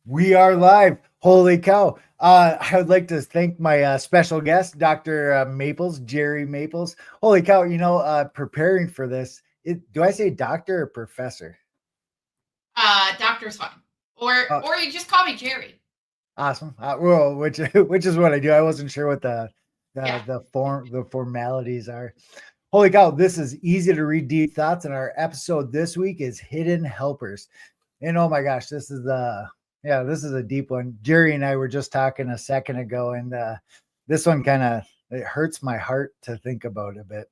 We are live. Holy cow. I would like to thank my special guest, Dr. Maples, Jerry Maples. Holy cow. Preparing for this, do I say doctor or professor? Doctor's fine. Or Uh, or you just call me Jerry. awesome. Well, which is what I do. I wasn't sure what Yeah. the formalities are. Holy cow. This is easy to read deep thoughts. And our episode this week is Hidden Helpers. And oh my gosh, this is a deep one. Jerry and I were just talking a second ago, and this one kind of it hurts my heart to think about a bit.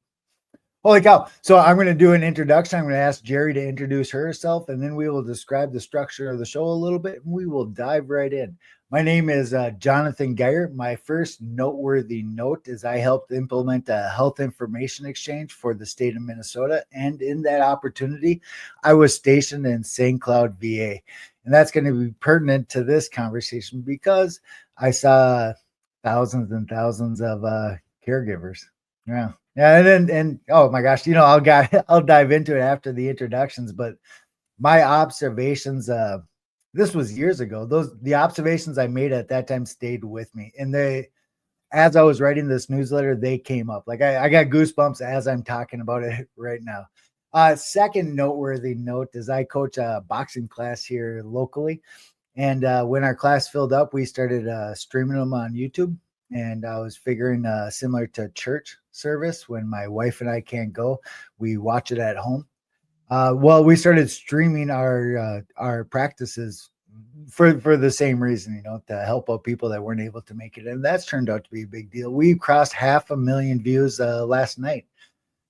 Holy cow. So I'm going to do an introduction. I'm going to ask Jerry to introduce herself, and then we will describe the structure of the show a little bit, and we will dive right in. My name is Jonathan Geyer. My first noteworthy note is I helped implement a health information exchange for the state of Minnesota. And in that opportunity, I was stationed in St. Cloud, VA. And that's going to be pertinent to this conversation because I saw thousands and thousands of caregivers. Yeah. Yeah, and oh my gosh, I'll dive into it after the introductions, but my observations this was years ago. The observations I made at that time stayed with me. And they as I was writing this newsletter, they came up. Like I got goosebumps as I'm talking about it right now. Second noteworthy note is I coach a boxing class here locally. And when our class filled up, we started streaming them on YouTube. And I was figuring similar to church service, when my wife and I can't go, we watch it at home. Well, we started streaming our practices for the same reason, to help out people that weren't able to make it, and that's turned out to be a big deal. We crossed 500,000 views last night,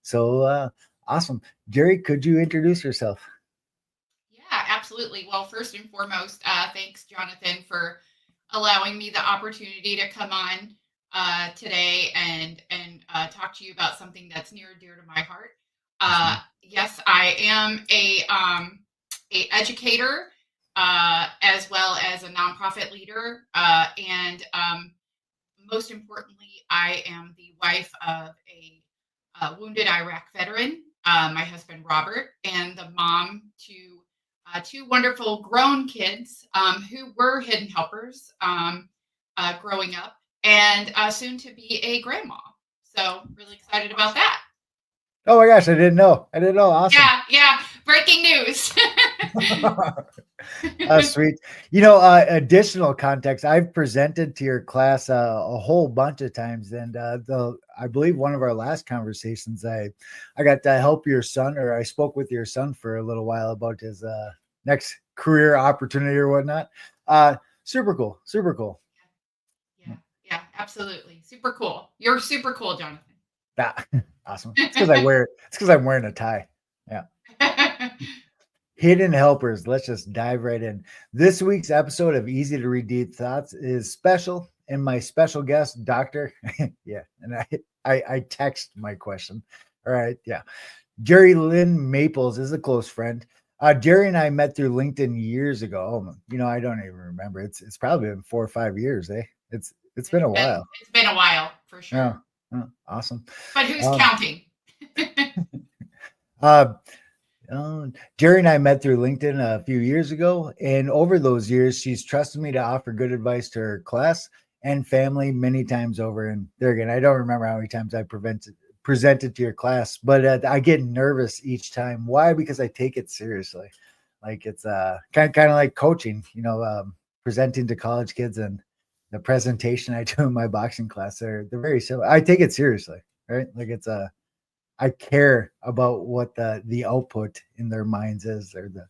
so awesome. Jerry, could you introduce yourself? Yeah, absolutely. Well, first and foremost, thanks, Jonathan, for allowing me the opportunity to come on today and talk to you about something that's near and dear to my heart. Yes, ma'am. Yes, I am a educator as well as a nonprofit leader, and most importantly, I am the wife of a wounded Iraq veteran, my husband Robert, and the mom to two wonderful grown kids who were hidden helpers growing up, and soon to be a grandma. So, really excited about that. Oh my gosh, I didn't know. Awesome. Yeah, yeah. Breaking news. Sweet. Additional context. I've presented to your class a whole bunch of times, and I believe one of our last conversations, I got to help your son, or I spoke with your son for a little while about his next career opportunity or whatnot. Super cool. Super cool. Yeah, yeah, absolutely. Super cool. You're super cool, Jonathan. Yeah, awesome. It's because I'm wearing a tie. Yeah. Hidden helpers. Let's just dive right in. This week's episode of Easy to Read Deep Thoughts is special, and my special guest, Doctor. Yeah, and I text my question. All right, yeah. Jerry Lynn Maples is a close friend. Jerry and I met through LinkedIn years ago. Oh, I don't even remember. It's probably been 4 or 5 years. It's been a while. It's been a while for Yeah, sure. awesome. But who's Um, counting? uh, Jerry and I met through LinkedIn a few years ago, and over those years, she's trusted me to offer good advice to her class and family many times over. And there again, I don't remember how many times I presented to your class, but I get nervous each time. Why? Because I take it seriously. Like it's kind of like coaching, presenting to college kids, and the presentation I do in my boxing class. They're very similar. I take it seriously, right? Like I care about what the output in their minds is, or the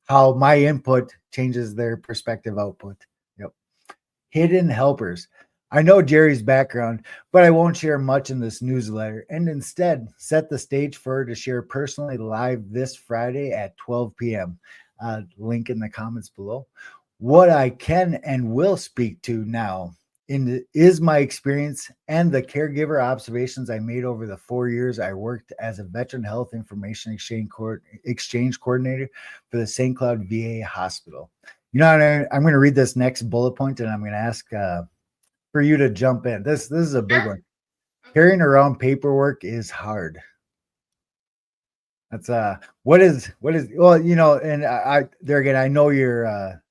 how my input changes their perspective output. Yep. Hidden helpers. I know Jerry's background, but I won't share much in this newsletter, and instead set the stage for her to share personally live this Friday at 12 p.m. Link in the comments below. What I can and will speak to now is my experience and the caregiver observations I made over the 4 years I worked as a veteran health information exchange coordinator for the St. Cloud VA hospital. I'm going to read this next bullet point, and I'm going to ask for you to jump in. This is a big Sure. one. Okay. Carrying around paperwork is hard. That's what is well, and I there again, I know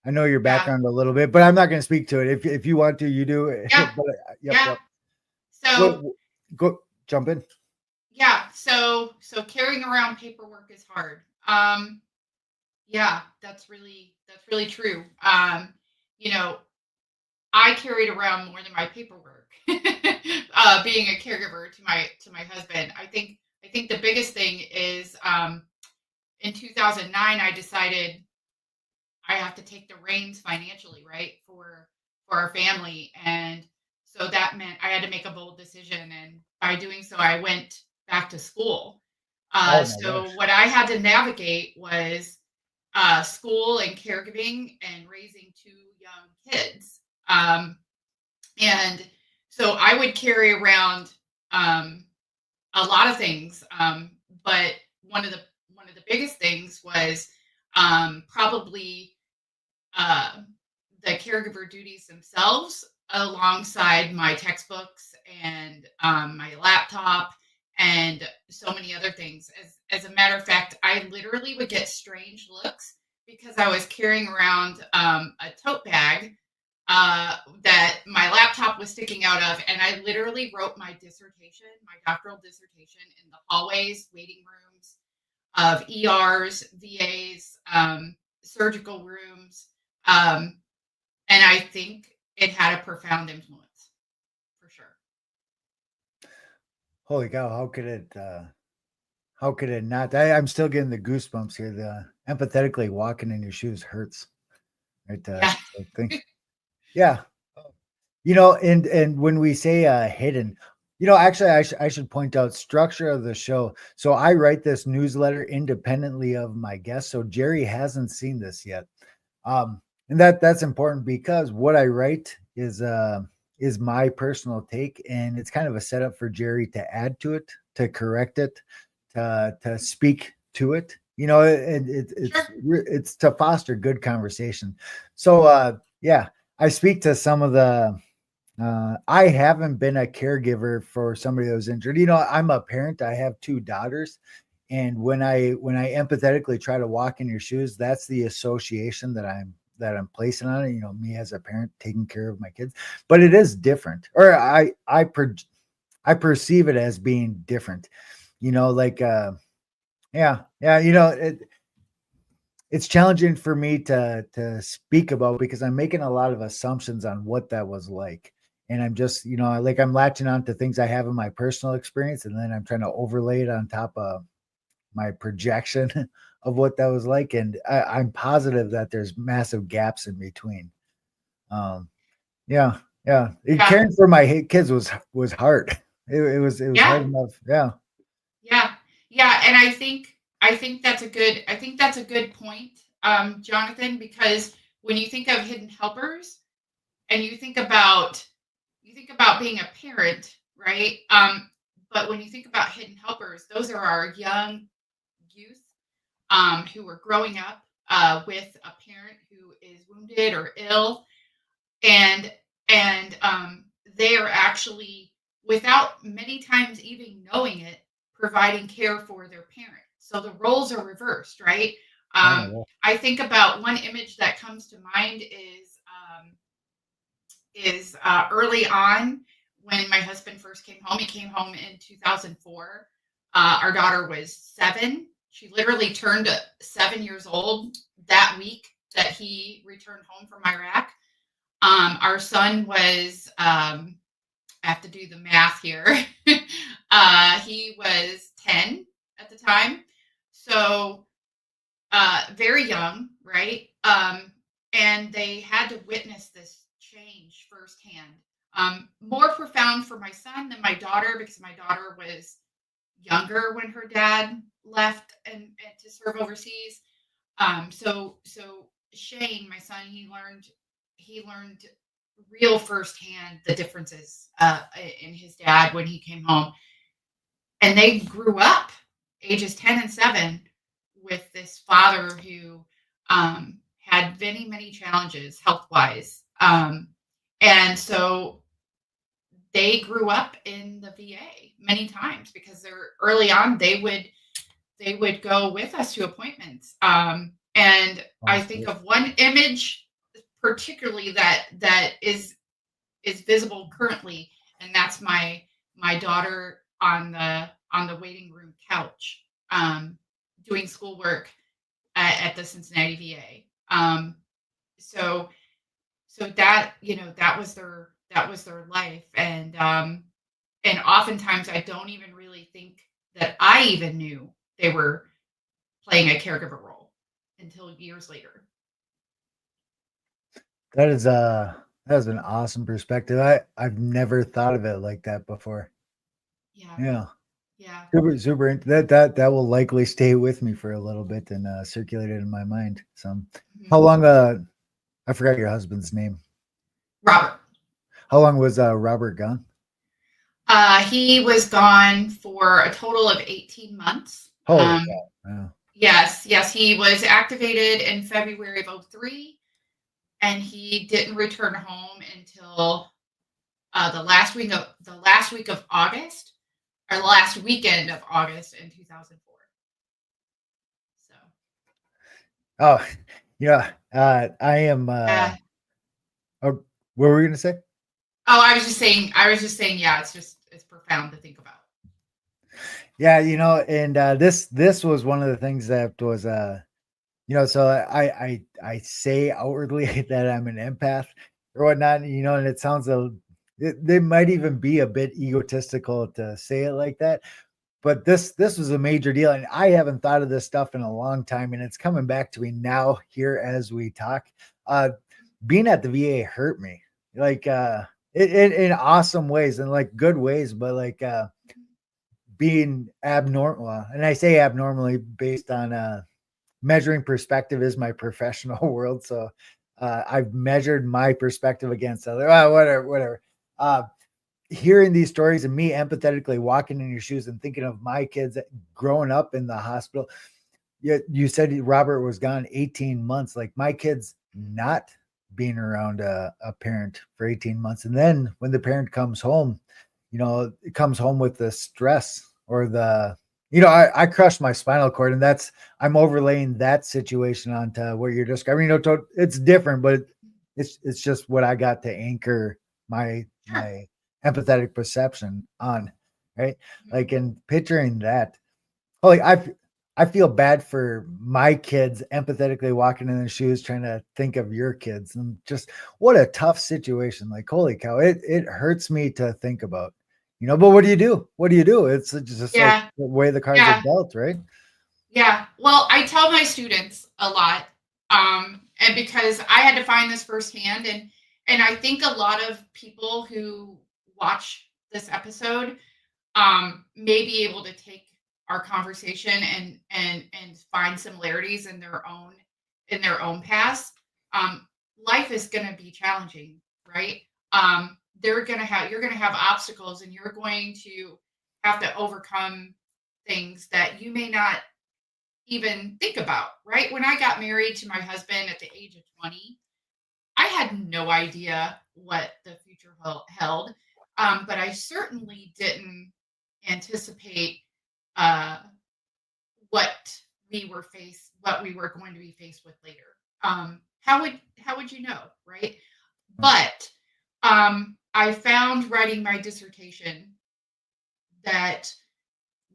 I know your Yeah. background a little bit, but I'm not going to speak to it. If you want to, you do. Yeah. But Yeah. yep. So Go jump in. yeah. So carrying around paperwork is hard. Yeah, that's really true. You know, I carried around more than my paperwork. Being a caregiver to my husband. I think the biggest thing is in 2009 I decided I have to take the reins financially, right, for our family, and so that meant I had to make a bold decision, and by doing so, I went back to school. Oh my So gosh. what I had to navigate was school and caregiving and raising two young kids, and so I would carry around um, a lot of things, but one of the biggest things was probably uh, the caregiver duties themselves alongside my textbooks and my laptop and so many other things. As a matter of fact, I literally would get strange looks because I was carrying around a tote bag that my laptop was sticking out of, and I literally wrote my dissertation, my doctoral dissertation, in the hallways, waiting rooms of ERs, VAs, surgical rooms. Um, and I think it had a profound influence for sure. Holy cow! How could it not? I'm still getting the goosebumps here. The empathetically walking in your shoes hurts. Right. Yeah. So think. Yeah. And when we say hidden, actually, I should point out structure of the show. So I write this newsletter independently of my guests. So Jerry hasn't seen this yet. And that's important because what I write is my personal take, and it's kind of a setup for Jerry to add to it, to correct it, to speak to it. And Sure. it's to foster good conversation. So yeah, I speak to some of the. I haven't been a caregiver for somebody that was injured. I'm a parent. I have two daughters, and when I empathetically try to walk in your shoes, that's the association that I'm placing on it. Me as a parent taking care of my kids, but it is different, or I perceive it as being different. Like yeah. It's challenging for me to speak about because I'm making a lot of assumptions on what that was like. And I'm just, like I'm latching on to things I have in my personal experience, and then I'm trying to overlay it on top of my projection of what that was like. And I'm positive that there's massive gaps in between. Um, yeah, yeah. Yeah. Caring for my kids was hard. It was hard Yeah. enough. Yeah. Yeah. Yeah. And I think that's a good point, Jonathan, because when you think of hidden helpers and you think about being a parent, right? But when you think about hidden helpers, those are our young youth who are growing up with a parent who is wounded or ill, and they are actually, without many times even knowing it, providing care for their parent. So the roles are reversed, right? Oh, I think about one image that comes to mind is early on when my husband first came home. He came home in 2004. Our daughter was 7. She literally turned 7 years old that week that he returned home from Iraq. Our son was, I have to do the math here. He was 10 at the time. So very young, right? And they had to witness this change firsthand. More profound for my son than my daughter because my daughter was younger when her dad left and to serve overseas. So Shane, my son, he learned real firsthand the differences in his dad when he came home, and they grew up ages 10 and 7 with this father who had many challenges health wise, and so they grew up in the VA many times because they're early on they would go with us to appointments. And I think of one image particularly that is visible currently, and that's my daughter on the waiting room couch, doing schoolwork at the Cincinnati VA. So so that, that was their life, and oftentimes I don't even really think that I even knew they were playing a caregiver role until years later. That is that is an awesome perspective. I've never thought of it like that before. Yeah, Yeah. yeah. Super. That will likely stay with me for a little bit and circulate it in my mind. So, how Mhm. long? I forgot your husband's name. Robert. How long was Robert gone? He was gone for a total of 18 months. Holy cow! Wow. Yes, yes, he was activated in February of '03, and he didn't return home until the last week of August, or the last weekend of August in 2004. So, Oh, yeah. I am. uh, Oh, what were we gonna say? oh, I was just saying, yeah, it's profound to think about. Yeah, and this was one of the things that was so I say outwardly that I'm an empath or whatnot, and it sounds they might even be a bit egotistical to say it like that, but this was a major deal, and I haven't thought of this stuff in a long time, and it's coming back to me now here as we talk. Uh, Being at the VA hurt me, like in awesome ways and like good ways, but like being abnormal, and I say abnormally based on measuring perspective is my professional world. So I've measured my perspective against other, whatever. Uh, Hearing these stories and me empathetically walking in your shoes and thinking of my kids growing up in the hospital. You said Robert was gone 18 months. Like my kids not being around a parent for 18 months. And then when the parent comes home, it comes home with the stress or I crushed my spinal cord, and I'm overlaying that situation onto what you're describing. It's different, but it's just what I got to anchor Sure. my empathetic perception on, right? Like Mhm. in picturing that, like I feel bad for my kids empathetically walking in their shoes, trying to think of your kids, and just what a tough situation. Like, holy cow, it hurts me to think about, but what do you do? What do you do? It's just like Yeah, the way the cards are yeah, dealt, right? yeah. Well, I tell my students a lot, and because I had to find this firsthand, and I think a lot of people who watch this episode may be able to take our conversation and find similarities in their own past. Um, Life is going to be challenging, right? You're going to have obstacles, and you're going to have to overcome things that you may not even think about, right? When I got married to my husband at the age of 20, I had no idea what the future held, but I certainly didn't anticipate uh, what what we were going to be faced with later. How would you know, right? But I found writing my dissertation that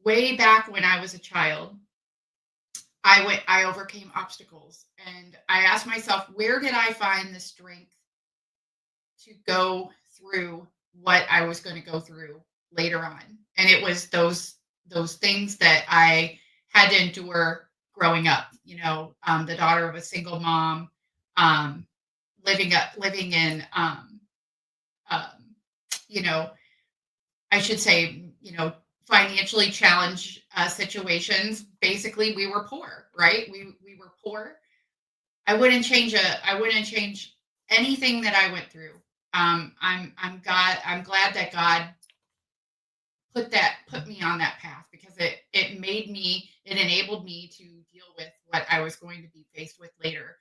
way back when I was a child, I overcame obstacles, and I asked myself, where did I find the strength to go through what I was going to go through later on? And it was those things that I had to endure growing up. The daughter of a single mom, um, living in um, you know, I should say, financially challenged situations. Basically, we were poor, right? We were poor. I wouldn't change anything that I went through. I'm glad that God put me on that path, because it enabled me to deal with what I was going to be faced with later.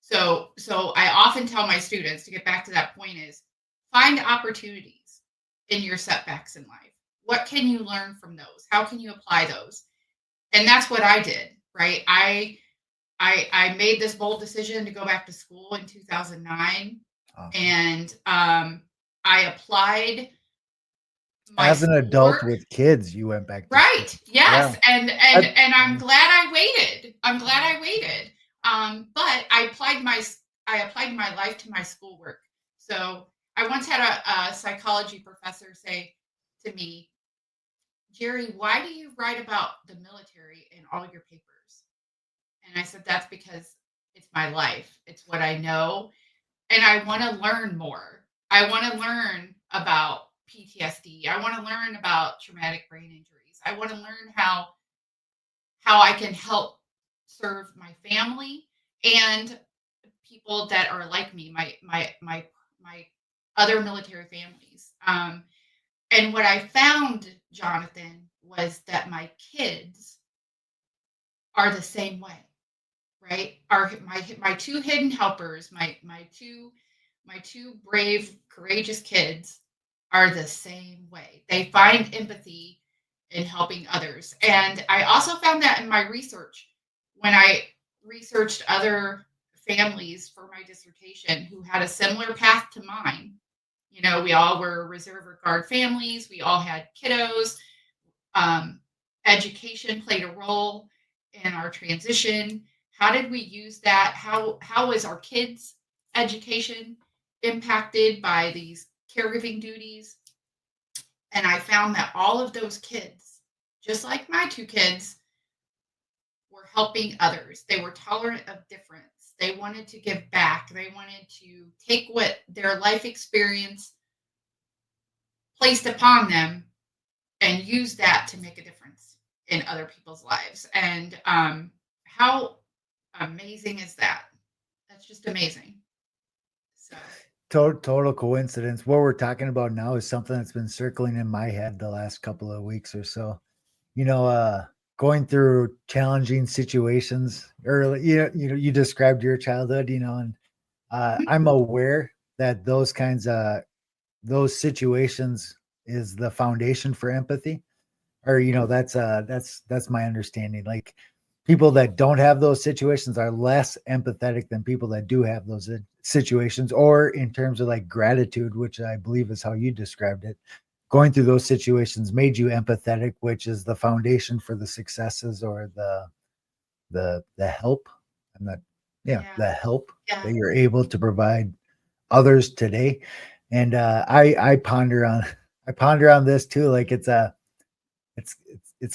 So I often tell my students, to get back to that point, is find opportunities in your setbacks in life. What can you learn from those? How can you apply those? And that's what I did, right? I made this bold decision to go back to school in 2009, Awesome. and I applied my As an adult schoolwork. with kids, you went back to school. Right. Yeah. Yes. And and That, and I'm glad I waited. I'm glad I waited. But I applied my life to my schoolwork. So I once had a psychology professor say to me, Jerry, why do you write about the military in all your papers? And I said, that's because it's my life. It's what I know. And I want to learn more. I want to learn about PTSD. I want to learn about traumatic brain injuries. I want to learn how I can help serve my family and people that are like me, my other military families. And what I found, Jonathan, was that my kids are the same way, right? Are my two hidden helpers, my two brave, courageous kids are the same way. They find empathy in helping others. And I also found that in my research when I researched other families for my dissertation who had a similar path to mine. You know, we all were reserve or guard families, we all had kiddos. Um, Education played a role in our transition. How did we use that? How was our kids' education impacted by these caregiving duties? And I found that all of those kids, just like my two kids, were helping others. They were tolerant of difference. They wanted to give back. They wanted to take what their life experience placed upon them and use that to make a difference in other people's lives. And how amazing is that? That's just amazing. So, total coincidence. What we're talking about now is something that's been circling in my head the last couple of weeks or so. You know, going through challenging situations early. You described your childhood. And I'm aware that those situations is the foundation for empathy. Or that's my understanding. Like, people that don't have those situations are less empathetic than people that do have those situations, or in terms of like gratitude, which I believe is how you described it. Going through those situations made you empathetic, which is the foundation for the successes, or the help. I'm not Yeah, yeah, the help yeah, that you're able to provide others today. And I ponder on this too. Like, it's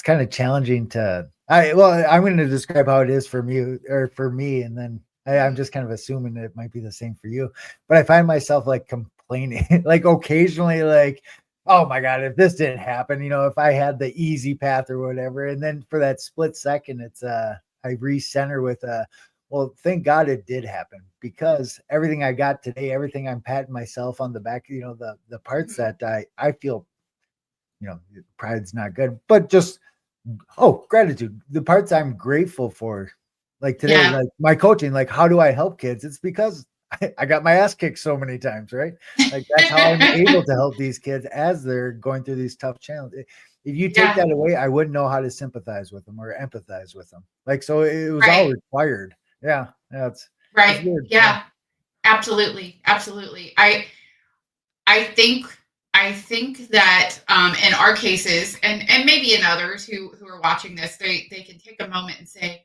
kind of challenging to I'm going to describe how it is for me, and then I'm mhm, just kind of assuming that it might be the same for you. But I find myself like complaining, like occasionally, like, oh my god, if this didn't happen, if I had the easy path or whatever. And then for that split second, it's I recenter with well, thank God it did happen, because everything I got today, everything I'm patting myself on the back, the parts mhm. that I feel, pride's not good, but just, oh, gratitude. The parts I'm grateful for, like today, Yeah. like my coaching, like, how do I help kids? It's because I got my ass kicked so many times, right? Like, that's how I'm able to help these kids as they're going through these tough challenges. If you take Yeah, that away, I wouldn't know how to sympathize with them or empathize with them. Like, so it was all right, required. Yeah. Yeah. It's right. weird. Yeah. Yeah, absolutely, absolutely. I think I think that in our cases, and maybe in others who are watching this, they can take a moment and say,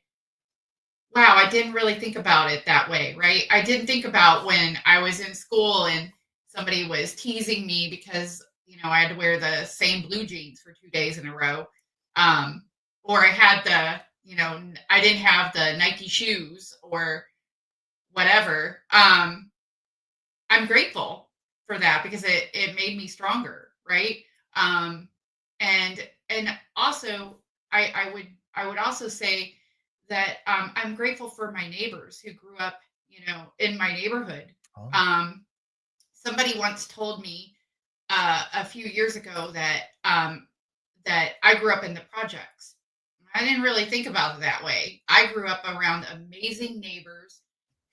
"Wow, I didn't really think about it that way." Right? I didn't think about when I was in school and somebody was teasing me because I had to wear the same blue jeans for 2 days in a row, um, or I had I didn't have the Nike shoes or whatever. I'm grateful for that because it made me stronger, right? Um, and also I would also say that I'm grateful for my neighbors who grew up, in my neighborhood. Oh, Um, Somebody once told me a few years ago that I grew up in the projects. I didn't really think about it that way. I grew up around amazing neighbors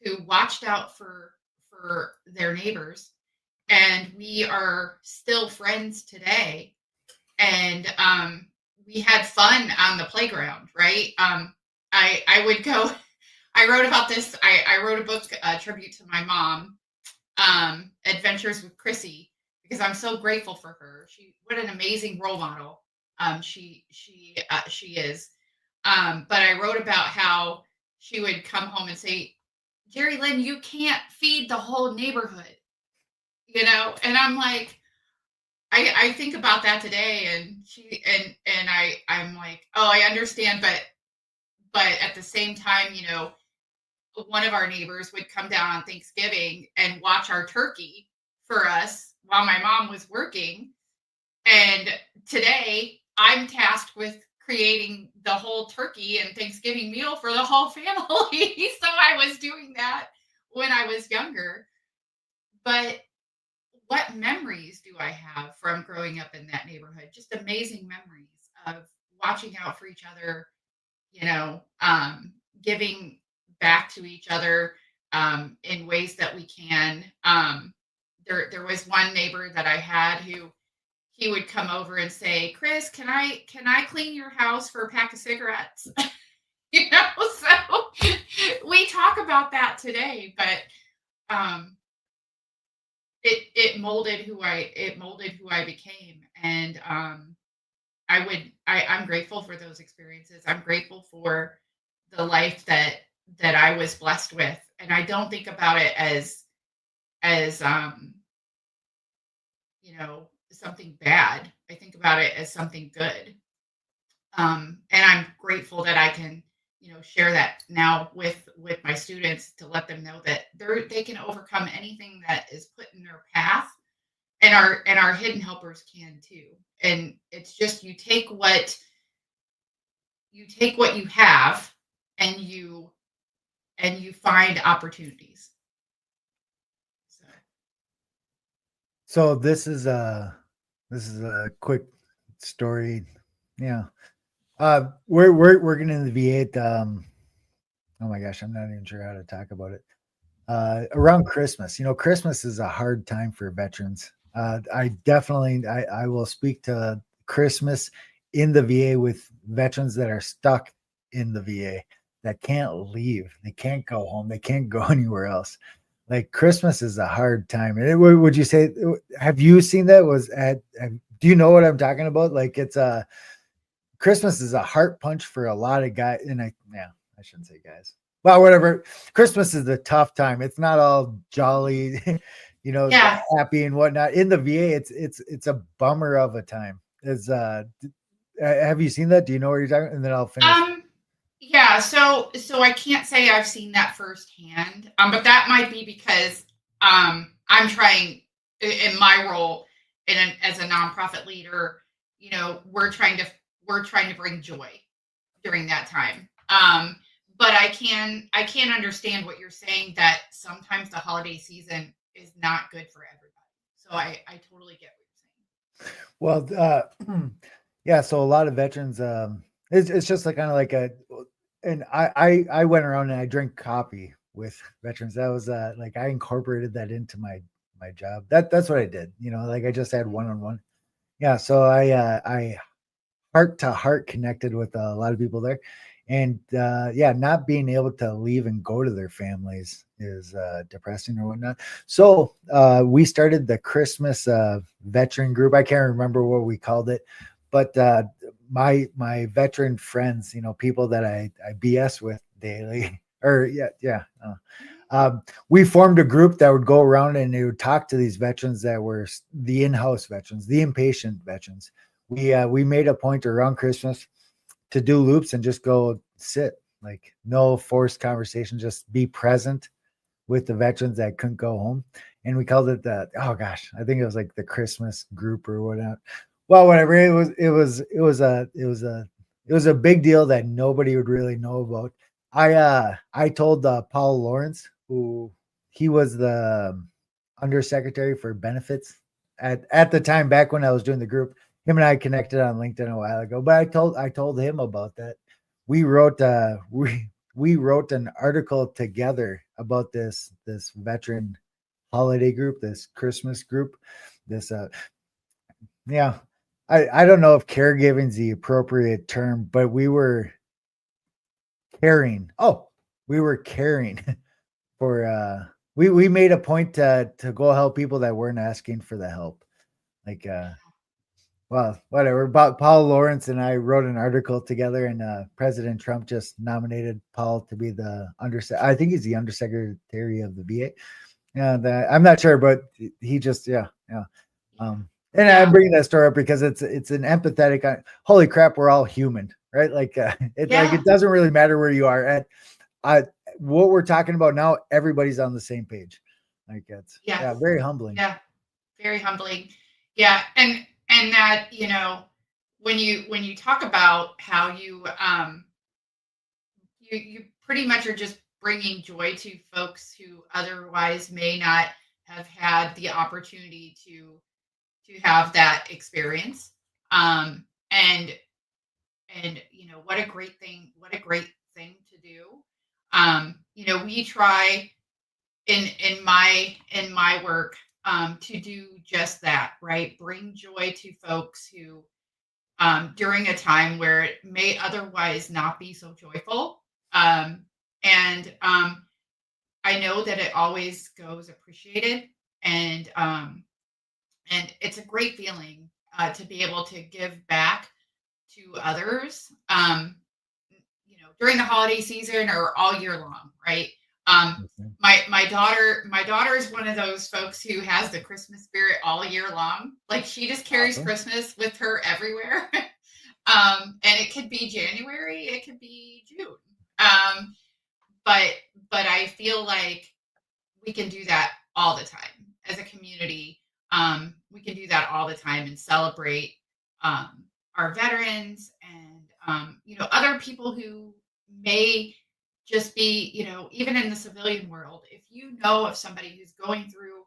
who watched out for their neighbors, and we are still friends today. And we had fun on the playground, right? I would go I wrote about this. I wrote a book, a tribute to my mom, Adventures with Chrissy, because I'm so grateful for her. What an amazing role model. She is. But I wrote about how she would come home and say, Jerry Lynn, you can't feed the whole neighborhood, and I'm like, I think about that today, and I'm like, oh, I understand, but at the same time, one of our neighbors would come down on Thanksgiving and watch our turkey for us while my mom was working. And today I'm tasked with creating the whole turkey and Thanksgiving meal for the whole family. So I was doing that when I was younger. But what memories do I have from growing up in that neighborhood? Just amazing memories of watching out for each other, giving back to each other in ways that we can. There was one neighbor that I had who he would come over and say, Chris, can I clean your house for a pack of cigarettes? So we talk about that today, but it molded who I became. And I'm grateful for those experiences. I'm grateful for the life that I was blessed with. And I don't think about it as something bad. I think about it as something good. And I'm grateful that I can, share that now with my students, to let them know that they can overcome anything that is put in their path, and our hidden helpers can too. And it's just, you take what you have, and you find opportunities. So this is a quick story. Yeah. We're working in the VA. Oh my gosh, I'm not even sure how to talk about it. Around Christmas, Christmas is a hard time for veterans. I will speak to Christmas in the VA with veterans that are stuck in the VA, that can't leave. They can't go home. They can't go anywhere else. Like, Christmas is a hard time. And would you say, have you seen that? Do you know what I'm talking about? Like, Christmas is a heart punch for a lot of guys. And I shouldn't say guys. Well, whatever. Christmas is a tough time. It's not all jolly, Yeah. happy and whatnot. In the VA, it's a bummer of a time. Have you seen that? Do you know what you're talking? And then I'll finish. Yeah. So I can't say I've seen that firsthand. But that might be because I'm trying, in my role as a nonprofit leader, we're trying to bring joy during that time. But I can understand what you're saying, that sometimes the holiday season is not good for everybody. So I totally get what you're saying. Well, yeah. So a lot of veterans, it's just like kind of like and I went around and I drank coffee with veterans. That was like, I incorporated that into my job. That's what I did. Like, I just had one-on-one. Yeah. So I heart to heart connected with a lot of people there. And not being able to leave and go to their families is depressing or whatnot. So we started the Christmas veteran group. I can't remember what we called it, but my veteran friends, people that I BS with daily, or we formed a group that would go around and they would talk to these veterans that were the in-house veterans, the inpatient veterans. We made a point around Christmas to do loops and just go sit, like, no forced conversation, just be present with the veterans that couldn't go home. And we called it I think it was like the Christmas group or whatnot. Well, whatever. It was a big deal that nobody would really know about. I told Paul Lawrence, who he was the undersecretary for benefits at the time, back when I was doing the group. Him and I connected on LinkedIn a while ago, but I told him about that. We wrote we wrote an article together about this veteran holiday group, this Christmas group, this I don't know if caregiving is the appropriate term, but we were caring. Oh, we were caring for we made a point to go help people that weren't asking for the help. Like well, whatever. About Paul Lawrence and I wrote an article together, and President Trump just nominated Paul to be the I think he's the undersecretary of the VA. Yeah, I'm not sure, but he just yeah. And I'm bringing that story up because it's an empathetic. Holy crap, we're all human, right? Like it doesn't really matter where you are. And what we're talking about now, everybody's on the same page. Like it's very humbling. Yeah, very humbling. Yeah, and that when you talk about how you you pretty much are just bringing joy to folks who otherwise may not have had the opportunity to have that experience. And what a great thing to do. We try in my work to do just that, right? Bring joy to folks who during a time where it may otherwise not be so joyful. And I know that it always goes appreciated, and it's a great feeling to be able to give back to others, during the holiday season or all year long, right? My daughter is one of those folks who has the Christmas spirit all year long. Like she just carries Christmas with her everywhere. And it could be January, it could be June. But I feel like we can do that all the time as a community. We can do that all the time and celebrate our veterans and other people who may just be, even in the civilian world. If you know of somebody who's going through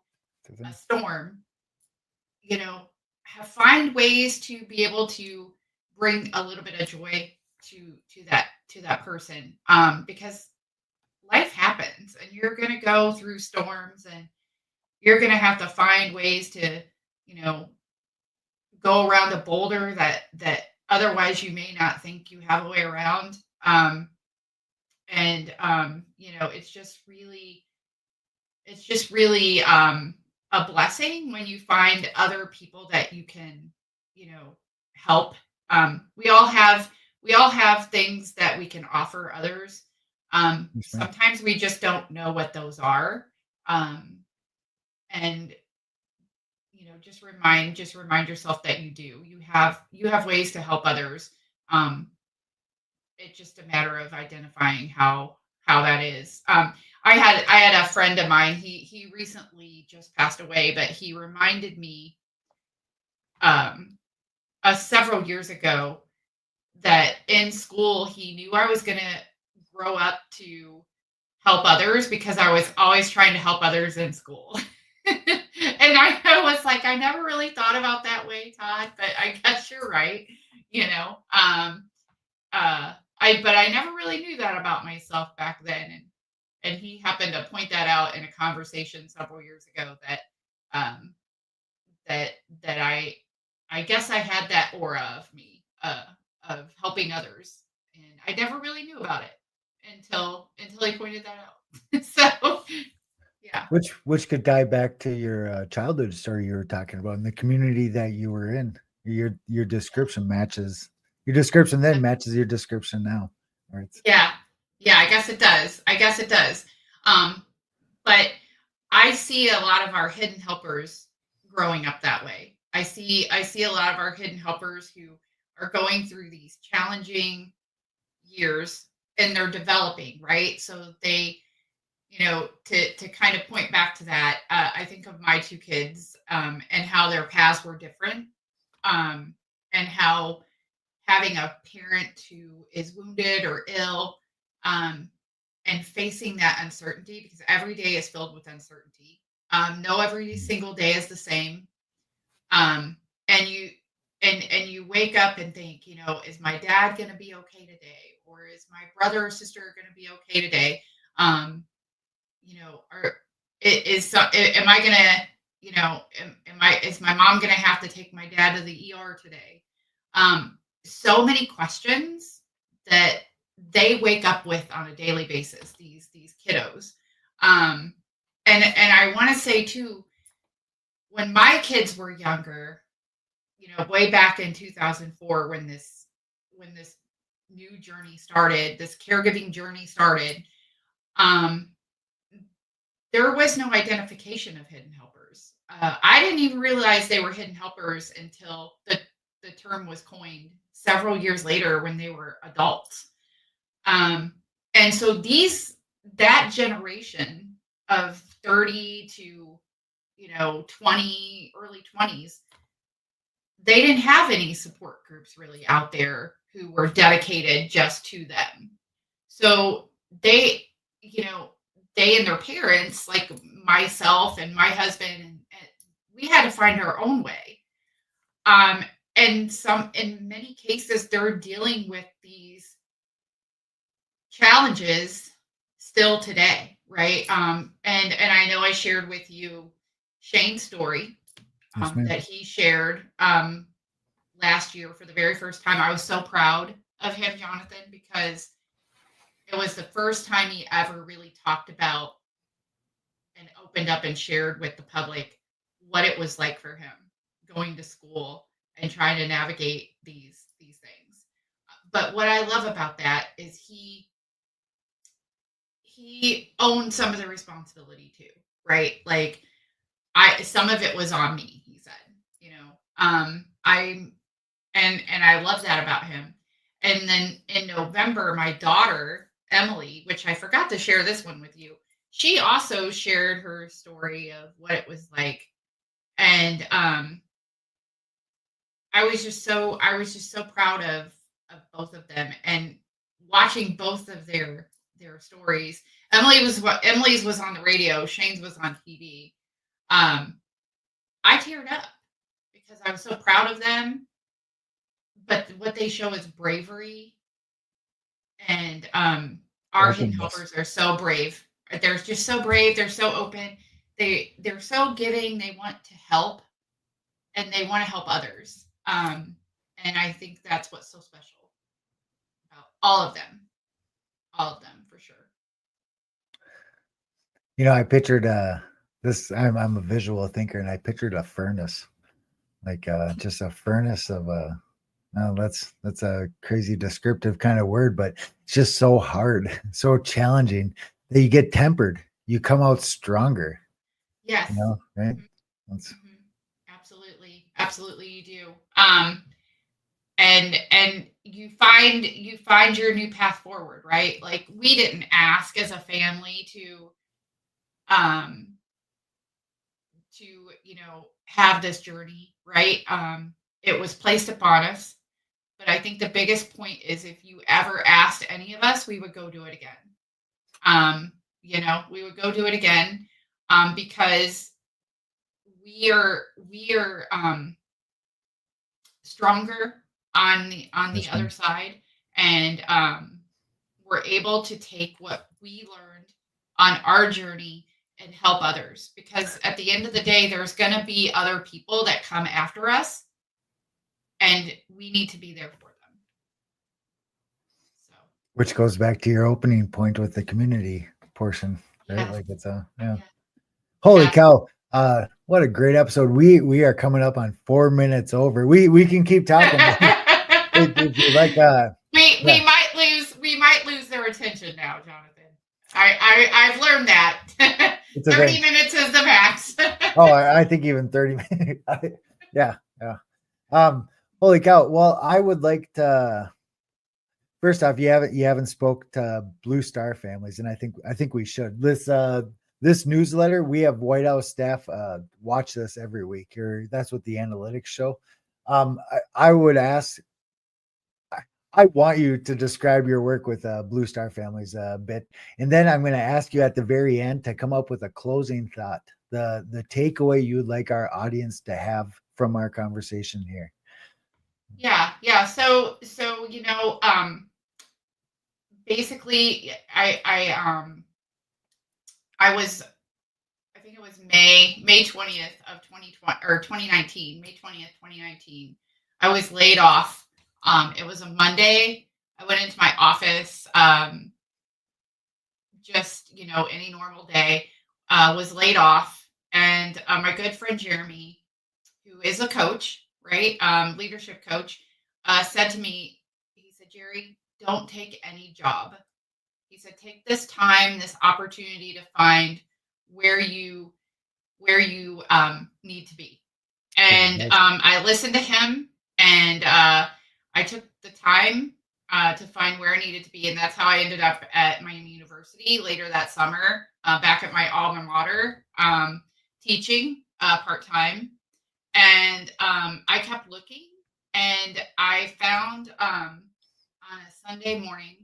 a storm, find ways to be able to bring a little bit of joy to that person, because life happens and you're going to go through storms and you're going to have to find ways to go around a boulder that otherwise you may not think you have a way around. It's just really a blessing when you find other people that you can help. We all have things that we can offer others. Sometimes we just don't know what those are. And just remind yourself that you do. You have ways to help others. It's just a matter of identifying how that is. I had a friend of mine. He recently just passed away, but he reminded me several years ago that in school he knew I was going to grow up to help others because I was always trying to help others in school. And I was like, I never really thought about that way, Todd, but I guess you're right. But I never really knew that about myself back then. And he happened to point that out in a conversation several years ago that I guess I had that aura of me, of helping others. And I never really knew about it until he pointed that out. So yeah. Which could tie back to your childhood story you were talking about, and the community that you were in. Your description matches your description then matches your description now. Right? Yeah, I guess it does. But I see a lot of our hidden helpers growing up that way. I see a lot of our hidden helpers who are going through these challenging years and they're developing, right? So they, to kind of point back to that, I think of my two kids and how their paths were different, and how having a parent who is wounded or ill, and facing that uncertainty, because every day is filled with uncertainty. No, every single day is the same. And you wake up and think, is my dad going to be okay today? Or is my brother or sister going to be okay today? Or am I going to, is my mom going to have to take my dad to the ER today? So many questions that they wake up with on a daily basis, these kiddos. Um, and I want to say too, when my kids were younger, way back in 2004, when this new journey started, this caregiving journey started, um, there was no identification of hidden helpers. I didn't even realize they were hidden helpers until the term was coined several years later when they were adults. Um, and so that generation of 30 to 20, early 20s, they didn't have any support groups really out there who were dedicated just to them. So you know, they and their parents, like myself and my husband, and we had to find our own way. Um, and in many cases, they're dealing with these challenges still today, right? And I know I shared with you Shane's story Yes, ma'am. that he shared last year for the very first time. I was so proud of him, Jonathan, because it was the first time he ever really talked about and opened up and shared with the public what it was like for him going to school and trying to navigate these things. But what I love about that is he owned some of the responsibility too, right? Like some of it was on me, he said, I and I love that about him. And then in November, my daughter, Emily, which I forgot to share this one with you, she also shared her story of what it was like. And I was just so proud of both of them and watching both of their stories. Emily's was on the radio, Shane's was on TV. I teared up because I was so proud of them. But what they show is bravery, and our hidden Openness. helpers are so brave. They're just so brave. They're so open. They're so giving. They want to help, and they want to help others. And I think that's what's so special about all of them for sure. I pictured this. I'm a visual thinker, and I pictured a furnace, like just a furnace of a. No, that's a crazy descriptive kind of word, but it's just so hard, so challenging that you get tempered. You come out stronger, Yes. right? Mhm, That's mhm. Absolutely, absolutely, you do. And you find your new path forward, right? Like we didn't ask as a family um to have this journey, right? It was placed upon us. But I think the biggest point is if you ever asked any of us, we would go do it again. We would go do it again, because we are stronger on the yes, other ma'am. side, and we're able to take what we learned on our journey and help others, because at the end of the day there's going to be other people that come after us, and we need to be there for them. So Which goes back to your opening point with the community portion, right? yes, Like it's a yeah. yes, Holy yes. cow! What a great episode. We are coming up on 4 minutes over. We can keep talking, but if you like, we yeah, might lose their attention now, Jonathan. I've learned that it's a 30 thing. minutes is the max. Oh, I think even 30 minutes. Yeah, yeah. Holy cow. Well, I would like to first off, you haven't spoke to Blue Star Families, and I think we should. This newsletter, we have White House staff watch this every week, or that's what the analytics show. I would ask I want you to describe your work with Blue Star Families a bit, and then I'm going to ask you at the very end to come up with a closing thought, the takeaway you'd like our audience to have from our conversation here. Yeah. So basically, I was, I think it was May 20th of 2020 or 2019, May 20th, 2019. I was laid off. It was a Monday. I went into my office, just, any normal day, was laid off. And my good friend Jeremy, who is a coach, right? Leadership coach, said to me, he said, Jerry, don't take any job. He said, take this time, this opportunity to find where you need to be. And Nice. I listened to him, and I took the time to find where I needed to be. And that's how I ended up at Miami University later that summer, back at my alma mater, teaching part time. And I kept looking, and I found on a Sunday morning,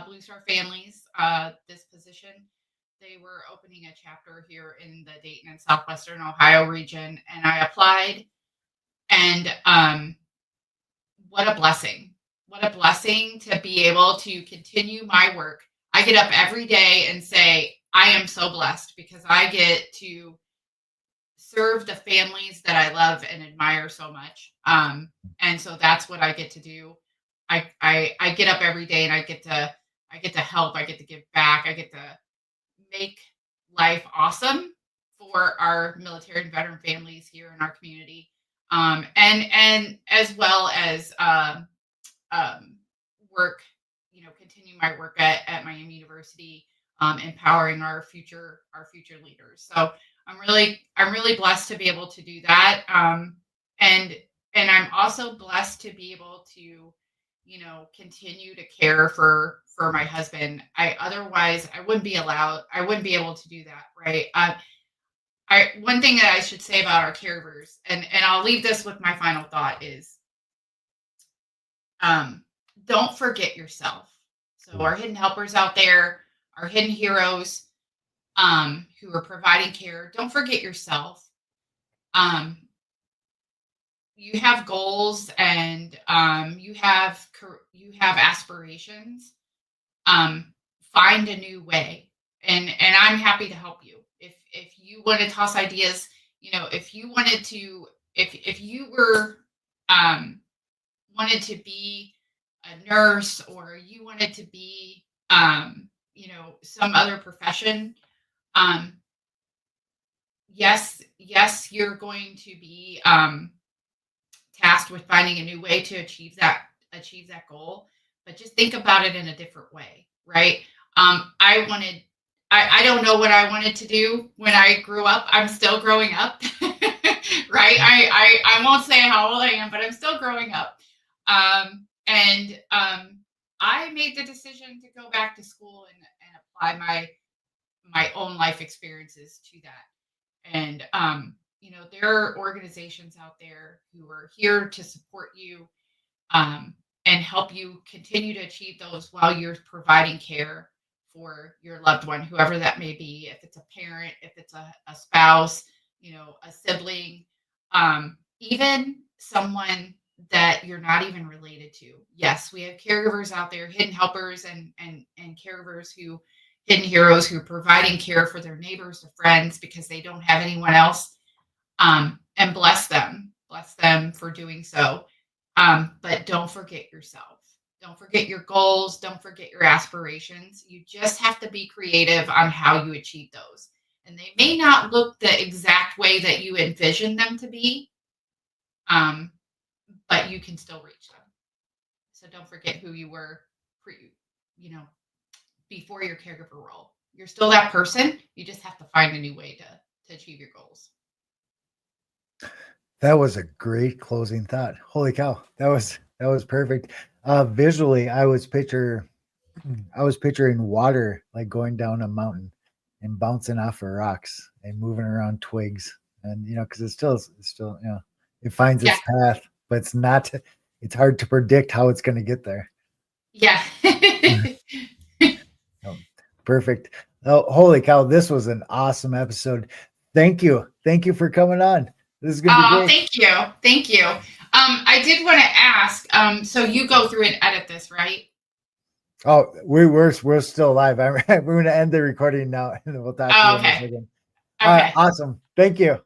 Blue Star Families, this position. They were opening a chapter here in the Dayton and Southwestern Ohio region, and I applied. And what a blessing! What a blessing to be able to continue my work. I get up every day and say, I am so blessed because I get to serve the families that I love and admire so much. And so that's what I get to do. I get up every day, and I get to help. I get to give back. I get to make life awesome for our military and veteran families here in our community, and as well as work, continue my work at Miami University, empowering our future leaders. So I'm really blessed to be able to do that, and I'm also blessed to be able to continue to care for my husband. Otherwise I wouldn't be able to do that, right? One thing that I should say about our caregivers, and I'll leave this with my final thought, is don't forget yourself. So our hidden helpers out there, our hidden heroes, who are providing care, don't forget yourself. You have goals, and you have aspirations. Find a new way, and I'm happy to help you. If you want to toss ideas, if you wanted to, if you were wanted to be a nurse, or you wanted to be some other profession, yes, you're going to be tasked with finding a new way to achieve that goal, but just think about it in a different way, right? I don't know what I wanted to do when I grew up. I'm still growing up, right? I won't say how old I am, but I'm still growing up. And I made the decision to go back to school and apply my own life experiences to that. And there are organizations out there who are here to support you, and help you continue to achieve those while you're providing care for your loved one, whoever that may be. If it's a parent, if it's a spouse, a sibling, even someone that you're not even related to. Yes, we have caregivers out there, hidden helpers, and caregivers, hidden heroes, who are providing care for their neighbors or friends because they don't have anyone else. And bless them for doing so. But don't forget yourself. Don't forget your goals. Don't forget your aspirations. You just have to be creative on how you achieve those. And they may not look the exact way that you envision them to be, but you can still reach them. So don't forget who you were before your caregiver role. You're still that person. You just have to find a new way to achieve your goals. That was a great closing thought. Holy cow. That was perfect. Visually, I was picturing water like going down a mountain and bouncing off of rocks and moving around twigs. And, because it's still, it finds its path, but it's hard to predict how it's going to get there. Yeah. Perfect. Oh, holy cow. This was an awesome episode. Thank you. Thank you for coming on. This is going to be great. Thank you. I did want to ask, so you go through and edit this, right? Oh, we're still live. We're going to end the recording now, and we'll talk to you in a second. Okay. Awesome. Thank you.